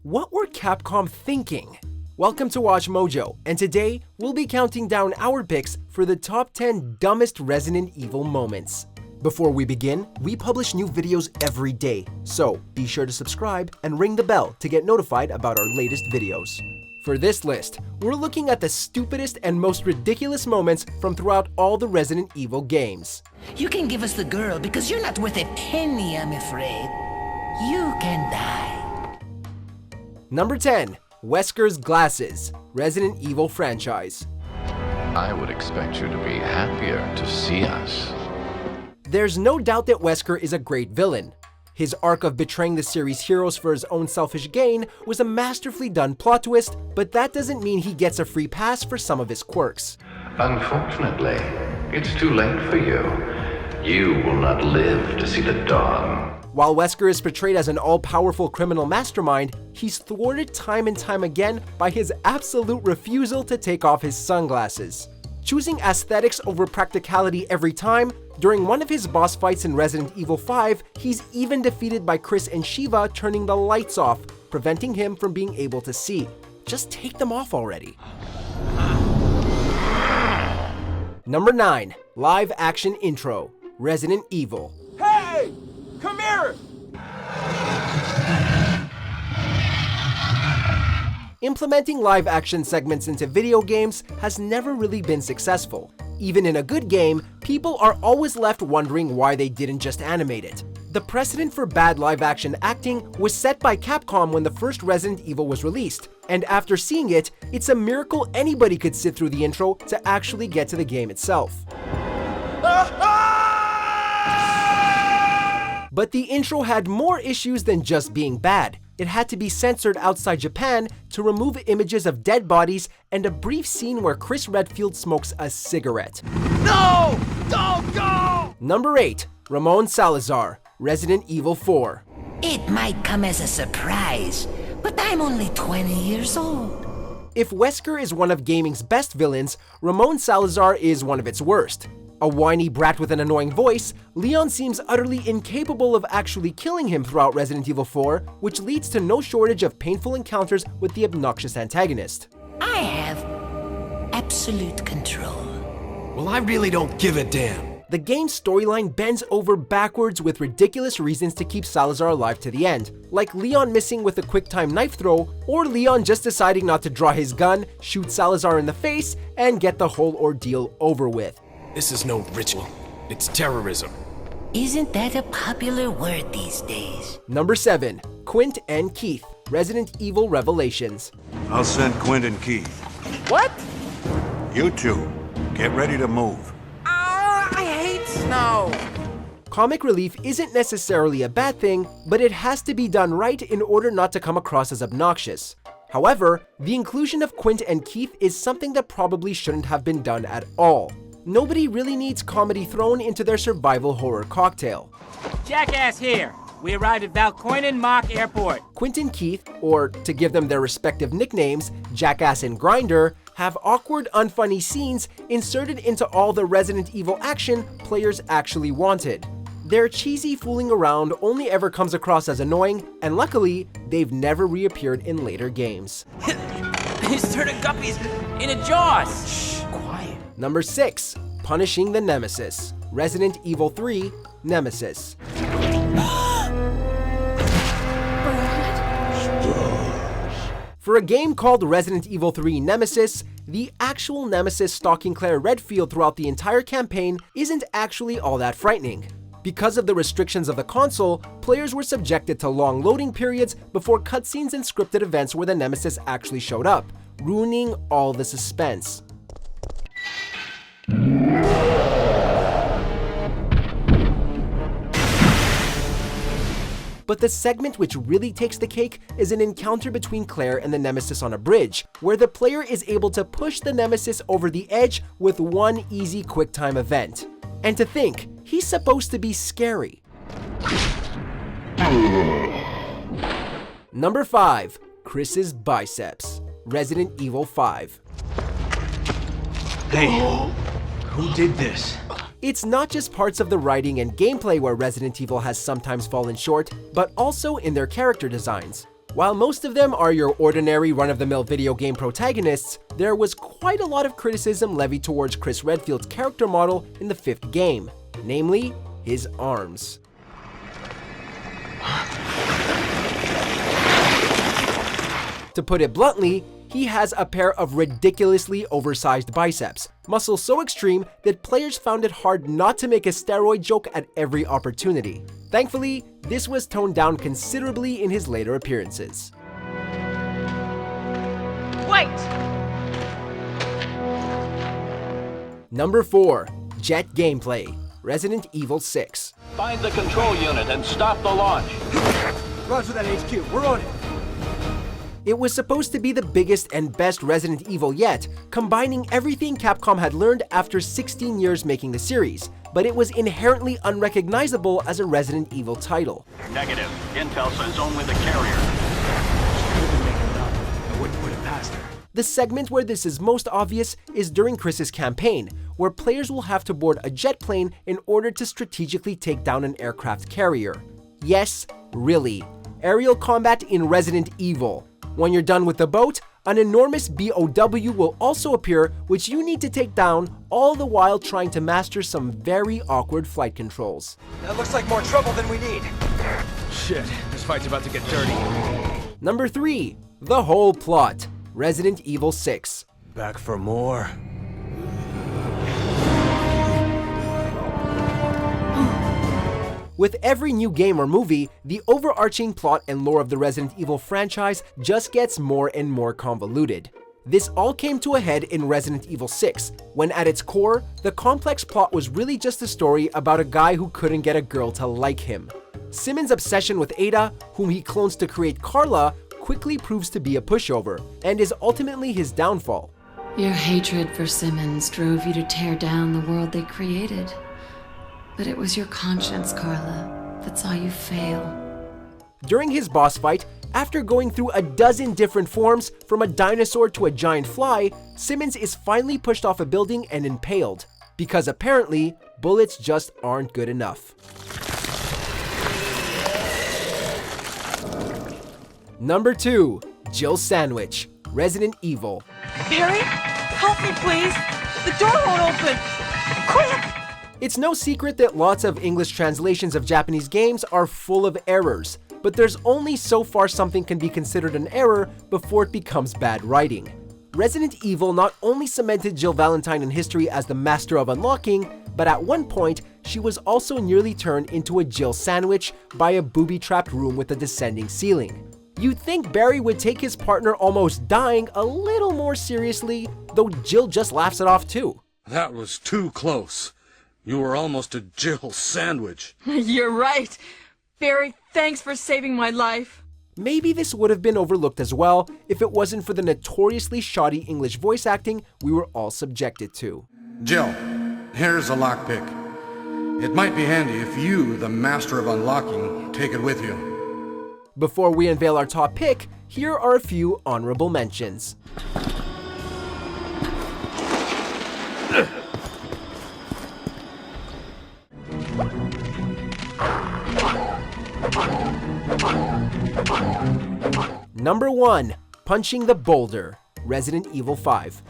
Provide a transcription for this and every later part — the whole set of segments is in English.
What were Capcom thinking? Welcome to WatchMojo, and today we'll be counting down our picks for the top 10 dumbest Resident Evil moments. Before we begin, we publish new videos every day, so be sure to subscribe and ring the bell to get notified about our latest videos. For this list, we're looking at the stupidest and most ridiculous moments from throughout all the Resident Evil games. You can give us the girl because you're not worth a penny, I'm afraid. You can die. Number 10. Weskers Glasses, Resident Evil franchise. I would expect you to be happier to see us. There's no doubt that Wesker is a great villain. His arc of betraying the series' heroes for his own selfish gain was a masterfully done plot twist, but that doesn't mean he gets a free pass for some of his quirks. Unfortunately, it's too late for you. You will not live to see the dawn. While Wesker is portrayed as an all-powerful criminal mastermind, he's thwarted time and time again by his absolute refusal to take off his sunglasses. Choosing aesthetics over practicality every time, during one of his boss fights in Resident Evil 5, he's even defeated by Chris and Shiva turning the lights off, preventing him from being able to see. Just take them off already. Number 9. Live-action intro, Resident Evil. Hey! Come here! Implementing live-action segments into video games has never really been successful. Even in a good game, people are always left wondering why they didn't just animate it. The precedent for bad live-action acting was set by Capcom when the first Resident Evil was released, and after seeing it, it's a miracle anybody could sit through the intro to actually get to the game itself. But the intro had more issues than just being bad. It had to be censored outside Japan to remove images of dead bodies and a brief scene where Chris Redfield smokes a cigarette. No! Don't go! Number 8. Ramon Salazar, Resident Evil 4. It might come as a surprise, but I'm only 20 years old. If Wesker is one of gaming's best villains, Ramon Salazar is one of its worst. A whiny brat with an annoying voice, Leon seems utterly incapable of actually killing him throughout Resident Evil 4, which leads to no shortage of painful encounters with the obnoxious antagonist. I have absolute control. Well, I really don't give a damn. The game's storyline bends over backwards with ridiculous reasons to keep Salazar alive to the end, like Leon missing with a quick-time knife throw, or Leon just deciding not to draw his gun, shoot Salazar in the face, and get the whole ordeal over with. This is no ritual. It's terrorism. Isn't that a popular word these days? Number 7. Quint and Keith, Resident Evil Revelations. I'll send Quint and Keith. What? You two, get ready to move. I hate snow. Comic relief isn't necessarily a bad thing, but it has to be done right in order not to come across as obnoxious. However, the inclusion of Quint and Keith is something that probably shouldn't have been done at all. Nobody really needs comedy thrown into their survival horror cocktail. Jackass here. We arrived at Valcoinen Mock Airport. Quint and Keith, or to give them their respective nicknames, Jackass and Grinder, have awkward, unfunny scenes inserted into all the Resident Evil action players actually wanted. Their cheesy fooling around only ever comes across as annoying, and luckily, they've never reappeared in later games. He's turning guppies into Jaws. Shh, quiet. Number 6. Punishing the Nemesis, Resident Evil 3, Nemesis. For a game called Resident Evil 3 Nemesis, the actual Nemesis stalking Claire Redfield throughout the entire campaign isn't actually all that frightening. Because of the restrictions of the console, players were subjected to long loading periods before cutscenes and scripted events where the Nemesis actually showed up, ruining all the suspense. But the segment which really takes the cake is an encounter between Claire and the Nemesis on a bridge, where the player is able to push the Nemesis over the edge with one easy quick-time event. And to think, he's supposed to be scary. Number 5. Chris's Biceps, Resident Evil 5. Hey, who did this? It's not just parts of the writing and gameplay where Resident Evil has sometimes fallen short, but also in their character designs. While most of them are your ordinary run-of-the-mill video game protagonists, there was quite a lot of criticism levied towards Chris Redfield's character model in the 5th game, namely, his arms. To put it bluntly, he has a pair of ridiculously oversized biceps, muscles so extreme that players found it hard not to make a steroid joke at every opportunity. Thankfully, this was toned down considerably in his later appearances. Wait! Number 4. Jet Gameplay, Resident Evil 6. Find the control unit and stop the launch. Roger that, HQ. We're on it. It was supposed to be the biggest and best Resident Evil yet, combining everything Capcom had learned after 16 years making the series, but it was inherently unrecognizable as a Resident Evil title. Negative. Intel says only the carrier. I wouldn't put it past her. The segment where this is most obvious is during Chris's campaign, where players will have to board a jet plane in order to strategically take down an aircraft carrier. Yes, really. Aerial combat in Resident Evil. When you're done with the boat, an enormous BOW will also appear, which you need to take down, all the while trying to master some very awkward flight controls. That looks like more trouble than we need. Shit, this fight's about to get dirty. Number 3. The Whole Plot, Resident Evil 6. Back for more. With every new game or movie, the overarching plot and lore of the Resident Evil franchise just gets more and more convoluted. This all came to a head in Resident Evil 6, when at its core, the complex plot was really just a story about a guy who couldn't get a girl to like him. Simmons' obsession with Ada, whom he clones to create Carla, quickly proves to be a pushover, and is ultimately his downfall. Your hatred for Simmons drove you to tear down the world they created. But it was your conscience, Carla, that saw you fail. During his boss fight, after going through a dozen different forms, from a dinosaur to a giant fly, Simmons is finally pushed off a building and impaled, because apparently, bullets just aren't good enough. Number 2. Jill Sandwich, Resident Evil. Barry, help me please! The door won't open! Quick! It's no secret that lots of English translations of Japanese games are full of errors, but there's only so far something can be considered an error before it becomes bad writing. Resident Evil not only cemented Jill Valentine in history as the master of unlocking, but at one point, she was also nearly turned into a Jill sandwich by a booby-trapped room with a descending ceiling. You'd think Barry would take his partner almost dying a little more seriously, though Jill just laughs it off too. That was too close. You were almost a Jill sandwich. You're right. Barry, thanks for saving my life. Maybe this would have been overlooked as well if it wasn't for the notoriously shoddy English voice acting we were all subjected to. Jill, here's a lockpick. It might be handy if you, the master of unlocking, take it with you. Before we unveil our top pick, here are a few honorable mentions. Number 1. Punching the Boulder, Resident Evil 5.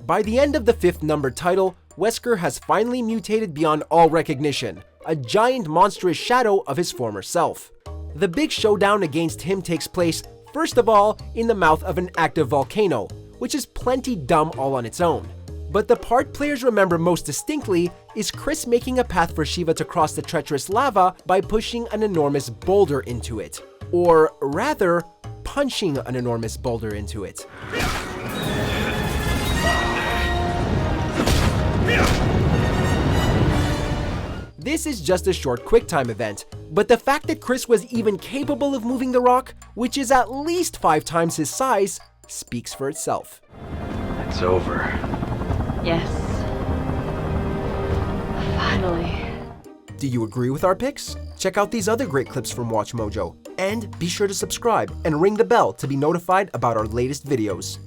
By the end of the 5th numbered title, Wesker has finally mutated beyond all recognition, a giant monstrous shadow of his former self. The big showdown against him takes place, first of all, in the mouth of an active volcano, which is plenty dumb all on its own. But the part players remember most distinctly is Chris making a path for Shiva to cross the treacherous lava by pushing an enormous boulder into it. Or rather, punching an enormous boulder into it. This is just a short QuickTime event, but the fact that Chris was even capable of moving the rock, which is at least 5 times his size, speaks for itself. It's over. Yes. Finally. Do you agree with our picks? Check out these other great clips from WatchMojo, and be sure to subscribe and ring the bell to be notified about our latest videos.